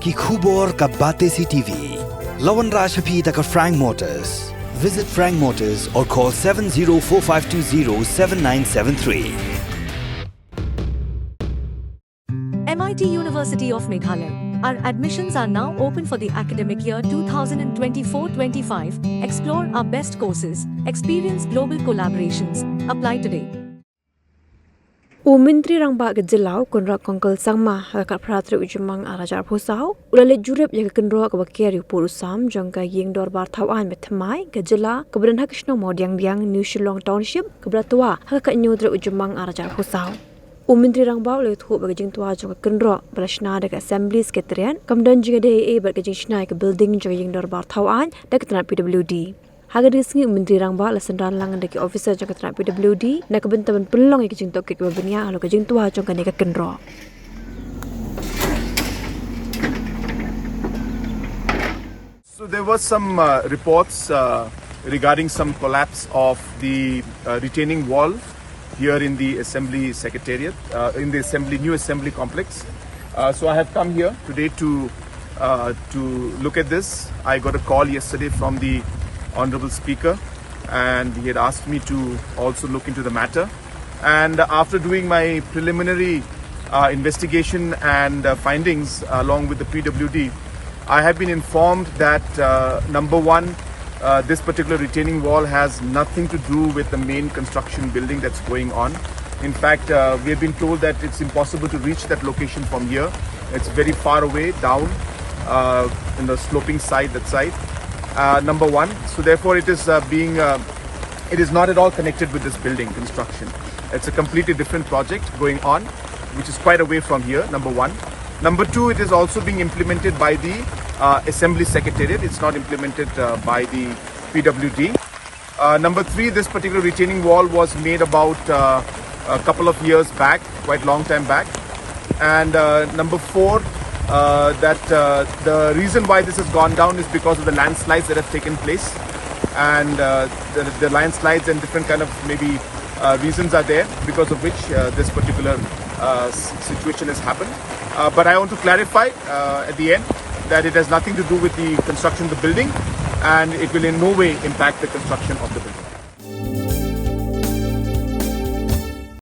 ki khubor ka bate si TV. Lawan Rashaphi taka Frank Motors. Visit Frank Motors or call 7045207973. MIT University of Meghalaya. Our admissions are now open for the academic year 2024-25. Explore our best courses. Experience global collaborations. Apply today. Menteri Rangba Gejelau Kynroh Kongkel Sangma Halakat Pratri Ujumang Arajar Pusau Ulale Jurep Yaga Kynroh Kabakeri Purusam Jangka Ying Dorbar Tawan Methamai Gejela Keberan Hakishno Modiang Biang New Shillong Township Kebratua Halakat Nyudre Ujumang Arajar Pusau Menteri Rangba Ulale Thu Bagi Jingtua Jangka Kynroh Balashna Dek Assembly Sekretarian Kemudian Jingïadei Bagi Jingshnai ke Building Jangka Ying Dorbar Tawan Dek Tenat PWD Haga disengi Menteri Rangba lasendan langan deki officer jangka tenat PWD nak kebentaban pelong yang kejing tokek babenia alo kejing tua jangka neka Kynroh. So there was some reports regarding some collapse of the retaining wall here in the Assembly Secretariat, in the new Assembly complex. So I have come here today to look at this. I got a call yesterday from the Honorable Speaker, and he had asked me to also look into the matter. And after doing my preliminary investigation and findings along with the PWD, I have been informed that number one, this particular retaining wall has nothing to do with the main construction building that's going on. In fact, we have been told that it's impossible to reach that location from here. It's very far away down in the sloping side, that side. Number one, so therefore it is it is not at all connected with this building construction. It's a completely different project going on, which is quite away from here, number one. Number two, it is also being implemented by the Assembly Secretariat. It's not implemented by the PWD. Number three, this particular retaining wall was made about a couple of years back, quite long time back. And number four, that the reason why this has gone down is because of the landslides that have taken place, and the landslides and different kind of maybe reasons are there because of which this particular situation has happened. But I want to clarify at the end that it has nothing to do with the construction of the building, and it will in no way impact the construction of the building.